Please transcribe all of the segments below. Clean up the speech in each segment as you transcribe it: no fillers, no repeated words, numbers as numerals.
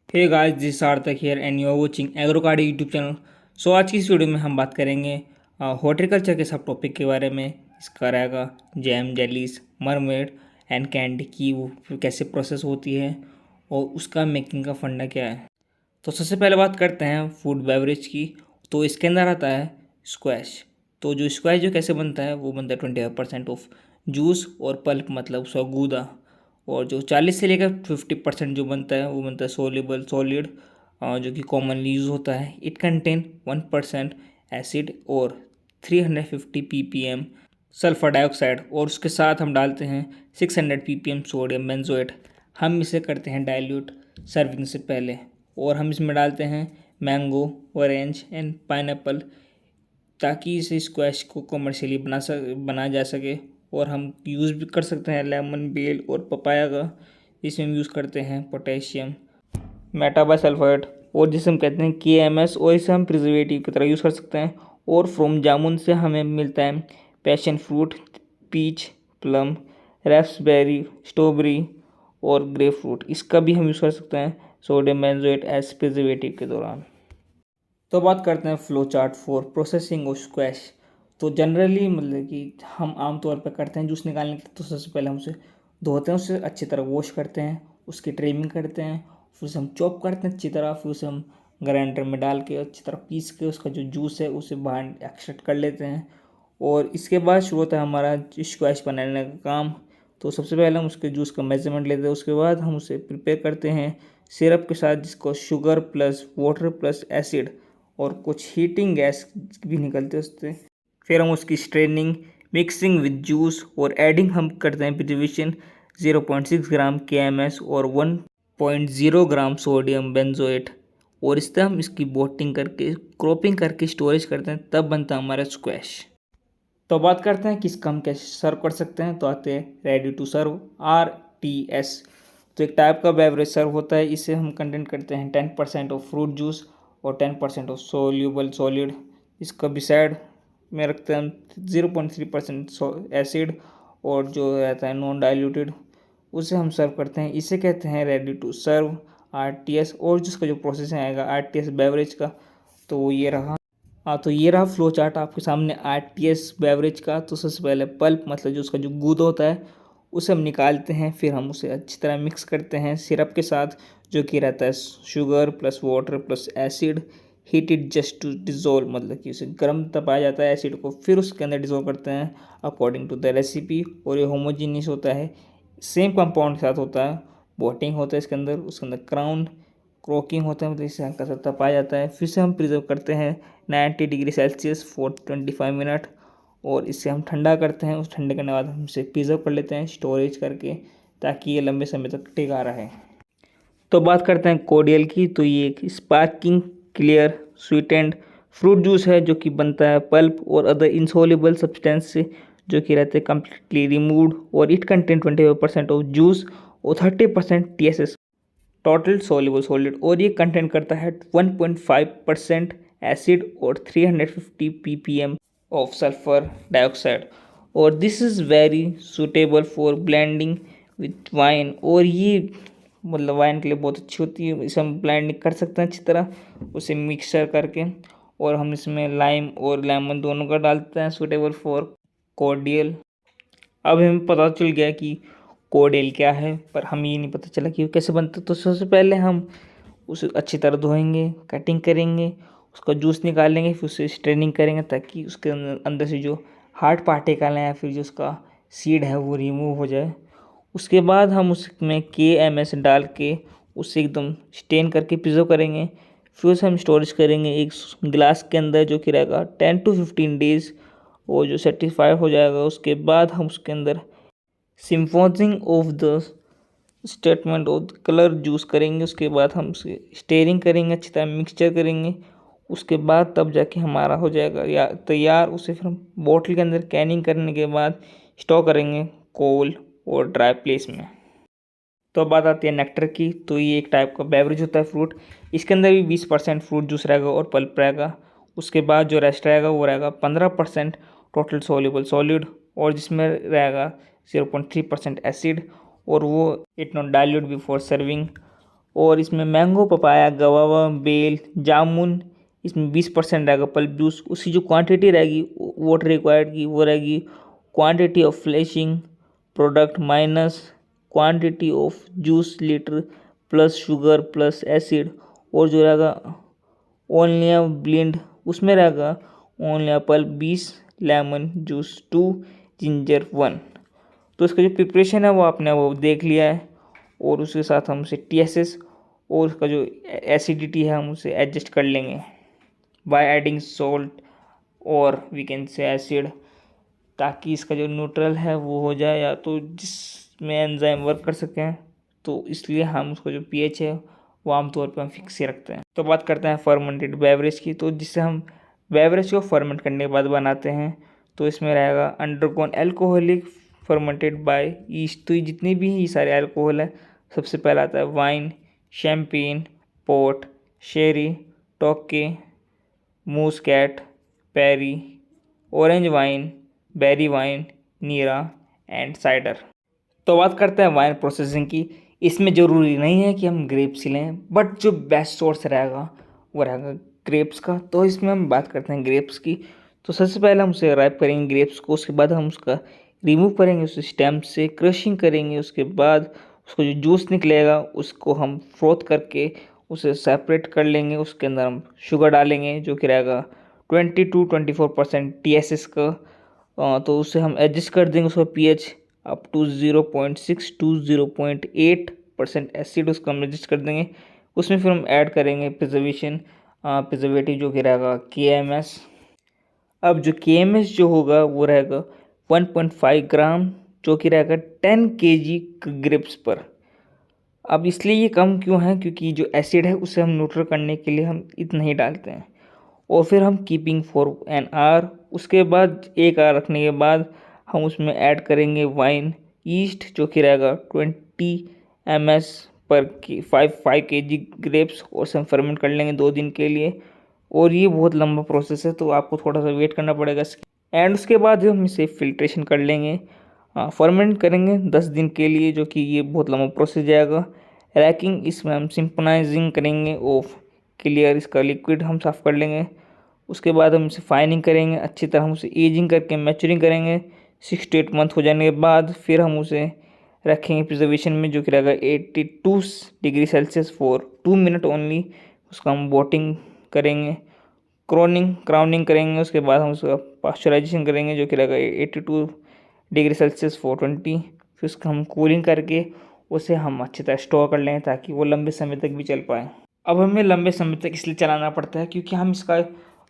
Hey guys, this Sarthak here and you are watching Agrocard YouTube channel. So आज की इस video में हम बात करेंगे हॉर्टिकल्चर के सब टॉपिक के बारे में। इसका रहेगा jam, jellies, mermaid and candy की वो कैसे प्रोसेस होती है और उसका मेकिंग का फंडा क्या है। तो सबसे पहले बात करते हैं फूड बेवरेज की। तो इसके अंदर आता है स्क्वैश। तो जो स्क्वैश जो कैसे बनता है वो बनता है 25% ऑफ जूस और पल्प, मतलब उसका गूदा। और जो 40 से लेकर 50% जो बनता है वो बनता है सोल्यूबल सॉलिड, जो कि कॉमनली यूज होता है। इट कंटेन 1% एसिड और 350 ppm सल्फर डाइऑक्साइड, और उसके साथ हम डालते हैं 600 ppm सोडियम बेंजोएट। हम इसे करते हैं डाइल्यूट सर्विंग से पहले, और हम इसमें डालते हैं मैंगो, ऑरेंज एंड पाइनएप्पल, ताकि इसे स्क्वैश को कमर्शियली बनाया जा सके। और हम यूज़ भी कर सकते हैं लेमन, बेल और पपाया का। इसमें हम यूज़ करते हैं पोटेशियम मेटाबासल्फेट, और जिसे हम कहते हैं KMS, और इसे हम प्रिजर्वेटिव की तरह यूज़ कर सकते हैं। और फ्रॉम जामुन से हमें मिलता है passion fruit, peach, plum, raspberry, strawberry और ग्रेप फ्रूट। इसका भी हम यूज़ कर सकते हैं सोडियम बेंजोएट एज प्रिजर्वेटिव के दौरान। तो बात करते हैं flow chart for processing of squash. तो जनरली मतलब कि हम आमतौर पर करते हैं जूस निकालने के लिए, तो सबसे पहले हम उसे धोते हैं, उसे अच्छी तरह वॉश करते हैं, उसकी ट्रिमिंग करते हैं, फिर उसे हम चॉप करते हैं अच्छी तरह, फिर उसे हम ग्राइंडर में डाल के अच्छी तरह पीस के उसका जो जूस है उसे बाहर एक्सट्रैक्ट कर लेते हैं। और इसके बाद शुरू होता है हमारा स्क्वैश बनाने का काम। तो सबसे पहले हम उसके जूस का मेजरमेंट लेते हैं, उसके बाद हम उसे प्रिपेयर करते हैं सिरप के साथ, जिसको sugar plus water plus acid और कुछ हीटिंग गैस भी निकलते हैं उससे। फिर हम उसकी स्ट्रेनिंग, मिक्सिंग विद जूस और एडिंग हम करते हैं प्रिजर्वेशन 0.6 ग्राम KMS और 1.0 ग्राम सोडियम बेंजोएट, और इससे हम इसकी बोटिंग करके क्रॉपिंग करके स्टोरेज करते हैं, तब बनता है हमारा स्क्वैश। तो बात करते हैं किसका हम कैसे सर्व कर सकते हैं। तो आते हैं रेडी टू सर्व RTS। तो एक टाइप का बेवरेज सर्व होता है, इसे हम कंटेंट करते हैं 10% ऑफ फ्रूट जूस और 10% ऑफ सोल्यूबल सॉलिड। इसका बिसाइड में रखते हैं हम 0.3% एसिड, और जो रहता है नॉन डाइल्यूटेड उसे हम सर्व करते हैं। इसे कहते हैं रेडी टू सर्व RTS। और जिसका जो प्रोसेस आएगा RTS बेवरेज का, तो वो ये रहा। हाँ, तो ये रहा फ्लो चार्ट आपके सामने RTS बेवरेज का। तो सबसे पहले पल्प, मतलब जो उसका जो गूद होता है उसे हम निकालते हैं, फिर हम उसे अच्छी तरह मिक्स करते हैं सिरप के साथ, जो कि रहता है sugar plus water plus acid, heated just to dissolve, मतलब कि उसे गर्म तपाया जाता है एसिड को, फिर उसके अंदर डिज़ोल्व करते हैं अकॉर्डिंग टू द रेसिपी। और ये होमोजीनियस होता है, सेम कंपाउंड के साथ होता है। बोटिंग होता है इसके अंदर, उसके अंदर क्राउन क्रॉकिंग होता है, मतलब इसे हल्का सा तपाया जाता है। फिर से हम प्रिजर्व करते हैं 90 डिग्री सेल्सियस फॉर 25 मिनट, और इसे हम ठंडा करते हैं। उस ठंडे करने के बाद हम इसे प्रिजर्व कर लेते हैं स्टोरेज करके, ताकि ये लंबे समय तक टिका रहे। तो बात करते हैं कोडियल की। तो ये एक sparking clear sweetened fruit juice है, जो कि बनता है पल्प और अदर इंसॉल्युबल सब्सटेंस से, जो कि रहते हैं कम्प्लीटली रिमूव्ड। और इट कंटेन 25% ऑफ जूस और 30% TSS टोटल सोल्यूबल सॉलिड, और ये कंटेंट करता है 1.5% एसिड और 350 ppm ऑफ सल्फर डाइऑक्साइड। और this is very suitable for blending with wine, और ये मतलब वाइन के लिए बहुत अच्छी होती है। इसे हम ब्लेंडिंग कर सकते हैं अच्छी तरह उसे मिक्सचर करके, और हम इसमें लाइम और लेमन दोनों का डालते हैं, सूटेबल फॉर कॉर्डियल। अब हमें पता चल गया कि कोडेल क्या है, पर हमें ये नहीं पता चला कि वो कैसे बनता। तो सबसे पहले हम उसे अच्छी तरह धोएंगे, कटिंग करेंगे, उसका जूस निकालेंगे, फिर उसे स्ट्रेनिंग करेंगे, ताकि उसके अंदर से जो हार्ड पार्टिकल हैं या फिर जो उसका सीड है वो रिमूव हो जाए। उसके बाद हम उसमें KMS डाल के उसे एकदम स्टेन करके प्रिजर्व करेंगे। फिर उसे हम स्टोरेज करेंगे एक ग्लास के अंदर, जो कि रहेगा 10 to 15 डेज़। और जो सेटिस्फाई हो जाएगा उसके बाद हम उसके अंदर सिम्फोजिंग of the statement of colour juice करेंगे। उसके बाद हम उसे स्टेरिंग करेंगे, अच्छी तरह मिक्सचर करेंगे। उसके बाद तब जाके हमारा हो जाएगा या तैयार। उसे फिर हम बोतल के अंदर कैनिंग करने के बाद स्टोर करेंगे कोल्ड और ड्राई प्लेस में। तो अब बात आती है नेक्टर की। तो ये एक टाइप का बेवरेज होता है फ्रूट, इसके अंदर भी 20% फ्रूट जूस रहेगा और पल्प रहेगा। उसके बाद जो रेस्ट रहेगा वो रहेगा 15% टोटल सोल्यूबल सॉलिड, और जिसमें रहेगा 0.3% एसिड, और वो it not dilute before serving. और इसमें मैंगो, पपाया, गवावा, बेल, जामुन, इसमें 20% रहेगा पल्प जूस। उसकी जो क्वांटिटी रहेगी वाटर रिक्वायर्ड की वो रहेगी quantity of flashing product minus quantity of juice litre plus sugar plus acid. और जो रहेगा ओनली ब्लेंड उसमें रहेगा only pulp 20, lemon juice 2, ginger 1। तो इसका जो प्रिपरेशन है वो आपने वो देख लिया है। और उसके साथ हम उसे TSS और उसका जो एसिडिटी है हम उसे एडजस्ट कर लेंगे बाय एडिंग सॉल्ट और वी कैन से एसिड, ताकि इसका जो न्यूट्रल है वो हो जाए या तो जिसमें एंजाइम वर्क कर सकें। तो इसलिए हम उसका जो pH है वो आमतौर पर हम फिक्स ही रखते हैं। तो बात करते हैं फर्मेंटेड बेवरेज की। तो जिससे हम बेवरेज को फर्मेंट करने के बाद बनाते हैं तो इसमें रहेगा undergone alcoholic fermented by yeast. तो ये जितनी भी ये सारे अल्कोहल है, सबसे पहला आता है wine, champagne, port, sherry, tokay, muscat, perry, orange wine, berry wine, neera and cider. तो बात करते हैं वाइन प्रोसेसिंग की। इसमें ज़रूरी नहीं है कि हम ग्रेप्स ही लें, बट जो बेस्ट सोर्स रहेगा वो रहेगा ग्रेप्स का। तो इसमें हम बात करते हैं ग्रेप्स की। तो सबसे पहले हम उसे राइप करेंगे ग्रेप्स को, उसके बाद हम उसका रिमूव करेंगे उस स्टेम से, क्रशिंग करेंगे। उसके बाद उसको जो जूस निकलेगा उसको हम फ्रोथ करके उसे सेपरेट कर लेंगे। उसके अंदर हम शुगर डालेंगे जो कि रहेगा 20 to 24% TSS का। तो उसे हम एडजस्ट कर देंगे उसका pH up to 0.6 to 0.8% acid उसको हम एडजस्ट कर देंगे। उसमें फिर हम ऐड करेंगे प्रिजर्वेटिव जो कि रहेगा KMS। अब जो KMS जो होगा वो रहेगा 1.5 ग्राम जो कि रहेगा 10 kg ग्रेप्स पर। अब इसलिए ये कम क्यों है, क्योंकि जो एसिड है उसे हम न्यूट्रल करने के लिए हम इतना ही डालते हैं। और फिर हम कीपिंग फॉर एन आवर, उसके बाद 1 आवर रखने के बाद हम उसमें ऐड करेंगे वाइन ईस्ट जो कि रहेगा 20 ml पर 5 kg ग्रेप्स, और उसे हम फर्मेंट कर लेंगे 2 दिन के लिए। और ये बहुत लंबा प्रोसेस है तो आपको थोड़ा सा वेट करना पड़ेगा। एंड उसके बाद हम इसे फिल्ट्रेशन कर लेंगे, फर्मेंट करेंगे 10 दिन के लिए, जो कि ये बहुत लंबा प्रोसेस जाएगा। रैकिंग, इसमें हम सिंपनाइजिंग करेंगे ऑफ क्लियर, इसका लिक्विड हम साफ़ कर लेंगे। उसके बाद हम इसे फाइनिंग करेंगे अच्छी तरह, हम उसे एजिंग करके मैचुरिंग करेंगे। 6 to 8 मंथ हो जाने के बाद फिर हम उसे रखेंगे प्रिजर्वेशन में जो कि रहेगा 82 degree Celsius for 2 minute only. उसका हम बोटिंग करेंगे, क्राउनिंग करेंगे। उसके बाद हम उसका पास्चराइजेशन करेंगे जो कि रहेगा 82 डिग्री सेल्सियस फॉर 20। फिर उसका हम कूलिंग करके उसे हम अच्छी तरह स्टोर कर लें ताकि वो लंबे समय तक भी चल पाए। अब हमें लंबे समय तक इसलिए चलाना पड़ता है क्योंकि हम इसका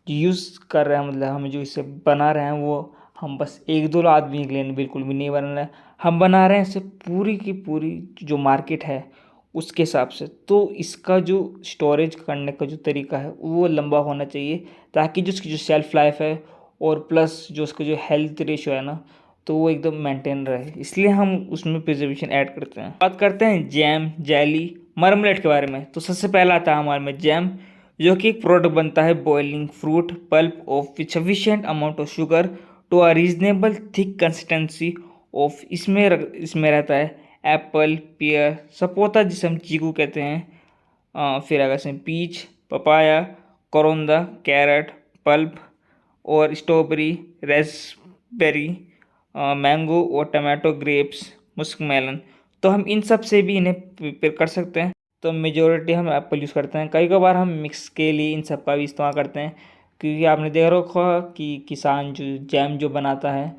यूज़ कर रहे हैं, मतलब हम जो इसे बना रहे हैं वो हम बस 1-2 आदमी के लिए बिल्कुल भी नहीं बना रहे हैं। हम बना रहे हैं इसे पूरी की पूरी जो मार्केट है उसके हिसाब से। तो इसका जो स्टोरेज करने का जो तरीका है वो लंबा होना चाहिए ताकि जो उसकी जो शेल्फ़ लाइफ है और प्लस जो उसका जो हेल्थ रेशो है ना, तो वो एकदम मेंटेन रहे, इसलिए हम उसमें प्रिजर्वेशन ऐड करते हैं। बात करते हैं जैम, जेली, मरमलेट के बारे में। तो सबसे पहला आता है हमारे में जैम, जो कि एक प्रोडक्ट बनता है boiling fruit pulp of which sufficient amount of sugar to a reasonable thick consistency of. इसमें रहता है एप्पल, पियर, सपोता जिसे हम चीकू कहते हैं, फिर अगर इसमें पीच, पपाया, करोंदा, कैरेट, पल्प और स्ट्रॉबेरी, रेस्पबेरी, मैंगो और टमाटो, ग्रेप्स, मस्कमेलन। तो हम इन सब से भी इन्हें प्रिपेयर कर सकते हैं। तो मेजोरिटी हम एप्पल यूज़ करते हैं, कई कभार हम मिक्स के लिए इन सब का भी इस्तेमाल करते हैं क्योंकि आपने देख रखा होगा कि किसान जो जैम जो बनाता है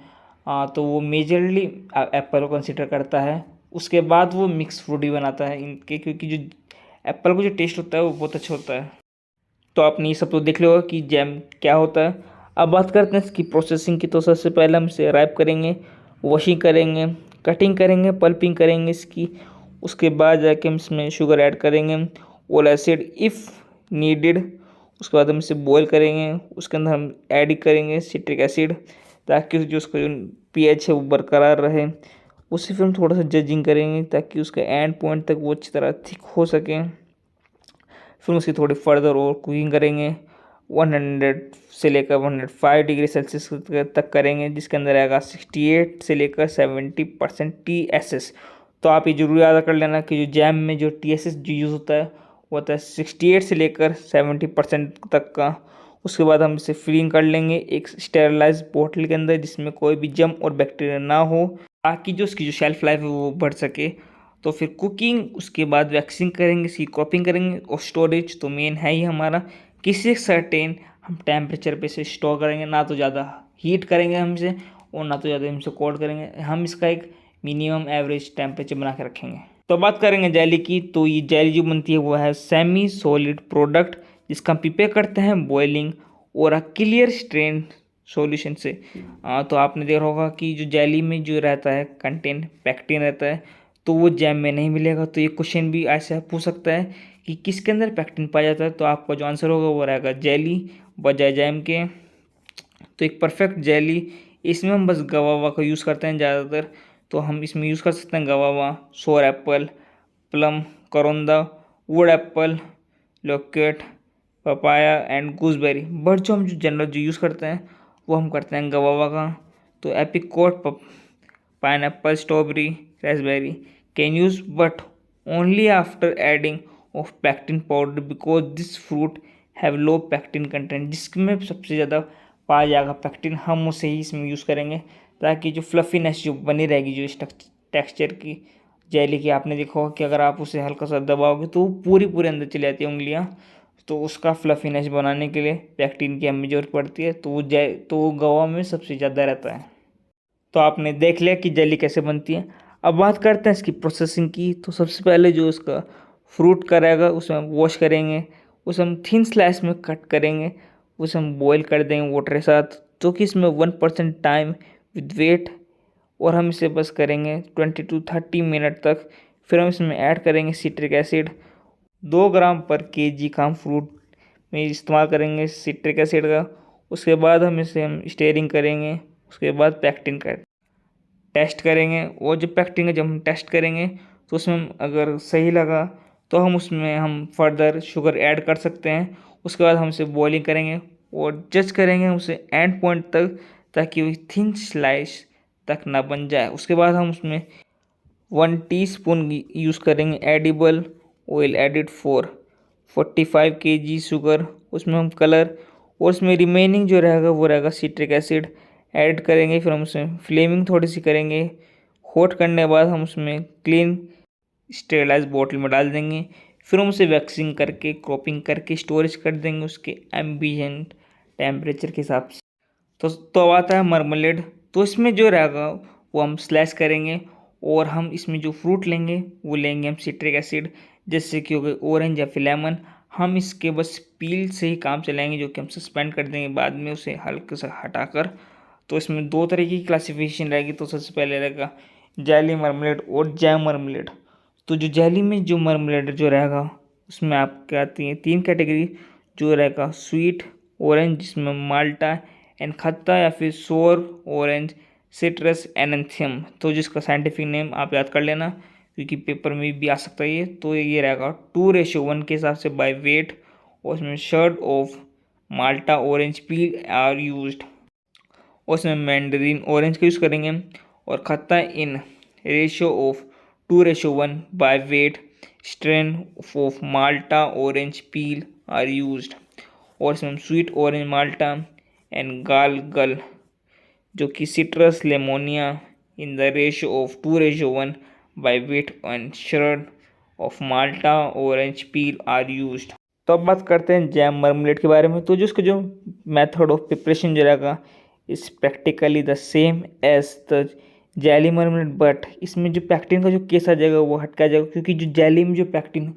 तो वो मेजरली एप्पल को कंसिडर करता है। उसके बाद वो मिक्स फ्रूट ही बनाता है इनके, क्योंकि जो एप्पल का जो टेस्ट होता है वो बहुत अच्छा होता है। तो आपने ये सब तो देख लिया होगा कि जैम क्या होता है। अब बात करते हैं इसकी प्रोसेसिंग की। तो सबसे पहले हम इसे रैप करेंगे, वॉशिंग करेंगे, कटिंग करेंगे, पल्पिंग करेंगे इसकी। उसके बाद जाके हम इसमें शुगर ऐड करेंगे, ओल एसिड इफ़ नीडेड। उसके बाद हम इसे बॉयल करेंगे, उसके अंदर हम ऐड करेंगे सिट्रिक एसिड ताकि जो उसका जो pH है वो बरकरार रहे। उसे फिर हम थोड़ा सा जजिंग करेंगे ताकि उसका एंड पॉइंट तक वो अच्छी तरह थिक हो सके। फिर उसकी थोड़ी फर्दर और कुकिंग करेंगे, 100 से लेकर 105 डिग्री सेल्सियस तक करेंगे, जिसके अंदर आएगा 68 से लेकर 70% TSS तो आप ये जरूर याद कर लेना कि जो जैम में जो TSS जो यूज़ होता है वो होता है 68 से लेकर 70% तक का। उसके बाद हम इसे फिलिंग कर लेंगे एक स्टेरलाइज बोतल के अंदर जिसमें कोई भी जम और बैक्टीरिया ना हो, ताकि जो उसकी जो शेल्फ लाइफ है वो बढ़ सके। तो फिर कुकिंग, उसके बाद वैक्सिंग करेंगे, इसकी कॉपिंग करेंगे, और स्टोरेज तो मेन है ही हमारा। किसी सर्टेन हम टेम्परेचर पे से स्टोर करेंगे, ना तो ज़्यादा हीट करेंगे हमसे और ना तो ज़्यादा हमसे कोल्ड करेंगे। हम इसका एक मिनिमम एवरेज टेम्परेचर बना के रखेंगे। तो बात करेंगे जेली की, तो ये जेली जो बनती है वो है सेमी सॉलिड प्रोडक्ट जिसका हम प्रिपेयर करते हैं बॉइलिंग और अ क्लियर स्ट्रेन सॉल्यूशन से। तो आपने देखा होगा कि जो जेली में जो रहता है कंटेंट पैक्टिन रहता है, तो वो जैम में नहीं मिलेगा। तो ये क्वेश्चन भी ऐसा पूछ सकता है कि किसके अंदर पैक्टिन पाया जाता है, तो आपका जो आंसर होगा वो रहेगा जेली बजाय जैम के। तो एक परफेक्ट जेली, इसमें हम बस गवावा का यूज़ करते हैं ज़्यादातर। तो हम इसमें यूज़ कर सकते हैं गवावा, सोर एप्पल, प्लम, करोंदा, wood apple, locate, papaya and gooseberry. But जो हम जो जनरल जो यूज़ करते हैं वो हम करते हैं गवावा का। तो apricot, pineapple, strawberry, raspberry can use but only after adding of pectin powder because this fruit have low pectin content. जिसमें सबसे ज़्यादा पाया जाएगा पैक्टिन, हम उसे ही इसमें यूज़ करेंगे ताकि जो फ्लफीनेस जो बनी रहेगी जो इस टेक्सचर की जेली की। आपने देखा होगा कि अगर आप उसे हल्का सा दबाओगे तो पूरी पूरे अंदर चली जाती है उंगलियां। तो उसका फ्लफीनेस बनाने के लिए पैक्टिन की हमें जरूरत पड़ती है, तो वो गवा में सबसे ज़्यादा रहता है। तो आपने देख लिया कि जेली कैसे बनती है। अब बात करते हैं इसकी प्रोसेसिंग की। तो सबसे पहले जो इसका फ्रूट का रहेगा उसे हम वॉश करेंगे, उसे हम थिन स्लाइस में कट करेंगे, उसे हम बॉईल कर देंगे वाटर के साथ, जो कि इसमें 1% टाइम विद वेट, और हम इसे बस करेंगे 20 to 30 मिनट तक। फिर हम इसमें ऐड करेंगे सिट्रिक एसिड। 2 ग्राम पर केजी का हम फ्रूट में इस्तेमाल करेंगे सिट्रिक एसिड का। उसके बाद हम स्टेयरिंग करेंगे, उसके बाद पैक्टिन का टेस्ट करेंगे। और जो पैक्टिन का जब हम टेस्ट करेंगे तो उसमें अगर सही लगा तो हम फर्दर शुगर ऐड कर सकते हैं। उसके बाद हम उसे बॉइलिंग करेंगे और जज करेंगे उसे एंड पॉइंट तक, ताकि वो थिन स्लाइस तक ना बन जाए। उसके बाद हम उसमें 1 टीस्पून यूज़ करेंगे edible oil added for 45 kg sugar. उसमें हम कलर और उसमें रिमेनिंग जो रहेगा वो रहेगा सिट्रिक एसिड ऐड करेंगे। फिर हम उसमें फ्लेमिंग थोड़ी सी करेंगे। हॉट करने के बाद हम उसमें क्लीन स्टेरलाइज बोतल में डाल देंगे। फिर हम उसे वैक्सिंग करके क्रॉपिंग करके स्टोरेज कर देंगे उसके एम्बिएंट टेम्परेचर के हिसाब से। तो अब आता है मरमलेड। तो इसमें जो रहेगा वो हम स्लैश करेंगे और हम इसमें जो फ्रूट लेंगे वो लेंगे हम सिट्रिक एसिड, जैसे कि हो गए ऑरेंज या फिर लेमन। हम इसके बस पील से ही काम चलाएंगे, जो कि हम सस्पेंड कर देंगे बाद में उसे हल्के से हटाकर। तो इसमें 2 तरह की क्लासिफिकेशन रहेगी। तो सबसे पहले रहेगा जेली मरमलेड और जैम मरमलेड। तो जो जेली में जो मरमलेड जो रहेगा उसमें आपके आती हैं 3 कैटेगरी। जो रहेगा स्वीट ऑरेंज जिसमें माल्टा एंड खट्टा या फिर सोर ऑरेंज सिट्रस एनेंथियम। तो जिसका साइंटिफिक नेम आप याद कर लेना क्योंकि पेपर में भी आ सकता है ये। तो ये रहेगा 2:1 के हिसाब से बाय वेट, और उसमें shred of Malta orange peel are used, और उसमें मैंडरीन ऑरेंज का यूज़ करेंगे। और खट्टा in ratio of 2:1 by weight, strain of Malta orange peel are used, और इसमें हम sweet orange Malta and galgal जो कि citrus limonia in the ratio of 2:1 by weight and shred of Malta orange peel are used. तो अब बात करते हैं जैम मर्मलेट के बारे में। तो जिसका जो मेथड ऑफ प्रिपरेशन जो रहेगा is practically the same as the jelly marmalade, but इसमें जो पैक्टिन का जो केस आ जाएगा वो हटका जाएगा, क्योंकि जो जेली में जो पैक्टिन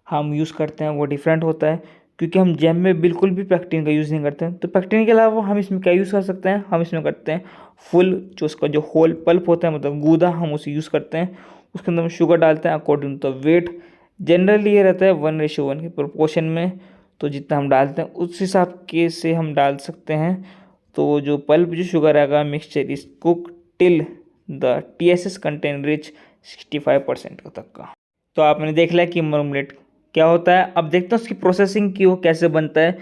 हम यूज़ करते हैं वो डिफरेंट होता है। क्योंकि हम जैम में बिल्कुल भी पैक्टिन का यूज़ नहीं करते हैं। तो पैक्टिन के अलावा हम इसमें क्या यूज़ कर सकते हैं, हम इसमें करते हैं फुल जो उसका जो होल पल्प होता है, मतलब गूदा, हम उसे यूज़ करते हैं। उसके अंदर हम शुगर डालते हैं अकॉर्डिंग टू वेट। जनरली ये रहता है 1:1 के प्रोपोर्शन में। तो जितना हम डालते हैं उस हिसाब के से हम डाल सकते हैं। तो जो पल्प जो शुगर आएगा mixture is cook till the TSS content rich 65% तक का। तो आपने देख लिया कि मर्मलेट क्या होता है। अब देखते हैं उसकी प्रोसेसिंग की वो कैसे बनता है।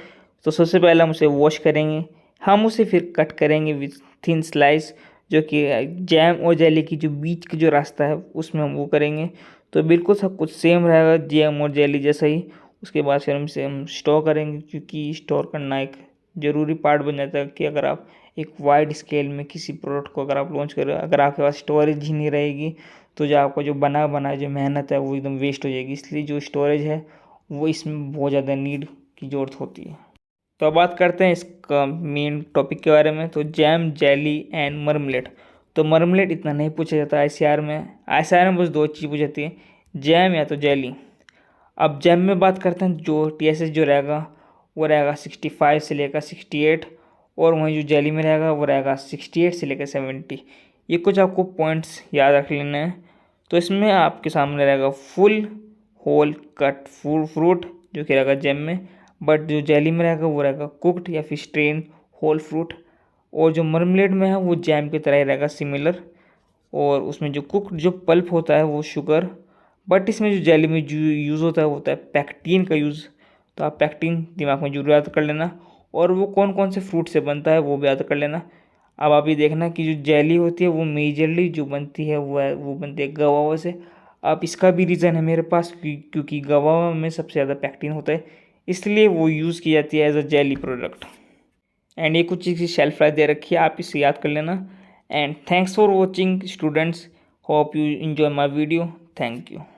तो सबसे पहले हम उसे वॉश करेंगे, हम उसे फिर कट करेंगे विथ थिन स्लाइस, जो कि जैम और जेली की जो बीच का जो रास्ता है उसमें हम वो करेंगे। तो बिल्कुल सब कुछ सेम रहेगा जैम और जेली जैसा ही। उसके बाद फिर हम स्टोर करेंगे, क्योंकि स्टोर करना एक ज़रूरी पार्ट बन जाता है कि अगर आप एक वाइड स्केल में किसी प्रोडक्ट को अगर आप लॉन्च कर रहे हो, अगर आपके पास स्टोरेज ही नहीं रहेगी तो जो आपका जो बना जो मेहनत है वो एकदम वेस्ट हो जाएगी। इसलिए जो स्टोरेज है वो इसमें बहुत ज़्यादा नीड की ज़रूरत होती है। तो अब बात करते हैं इसका मेन टॉपिक के बारे में। तो जैम, जेली एंड मरमलेट। तो मरमलेट इतना नहीं पूछा जाता आईसीआर में। आईसीआर में बस दो चीज़ पूछी जाती है, जैम या तो जेली। अब जैम में बात करते हैं, जो टीएसएच जो रहेगा वो रहेगा 65 से लेकर 68, और वहीं जो जेली में रहेगा वो रहेगा 68 से लेकर 70। ये कुछ आपको पॉइंट्स याद रख लेना है। तो इसमें आपके सामने रहेगा फुल होल कट फ्रूट जो कि रहेगा जैम में, बट जो जेली में रहेगा वो रहेगा कुक्ड या फिर स्ट्रेन होल फ्रूट। और जो मर्मलेड में है वो जैम की तरह ही रहेगा सिमिलर, और उसमें जो कुक्ड जो पल्प होता है वो शुगर, बट इसमें जो जेली में जो यूज़ होता है वो होता है पैक्टीन का यूज़। तो आप पैक्टीन दिमाग में जरूर याद कर लेना, और वो कौन कौन से फ्रूट से बनता है वो भी याद कर लेना। अब आप ये देखना कि जो जेली होती है वो मेजरली जो बनती है वो बनती है गवावा से। अब इसका भी रीज़न है मेरे पास, क्योंकि गवावा में सबसे ज़्यादा पैक्टीन होता है, इसलिए वो यूज़ की जाती है as a jelly product. And ये कुछ चीज़ की शेल्फ लाइफ दे रखी है, आप इसे याद कर लेना। And thanks for watching students, hope you enjoy my video. Thank you.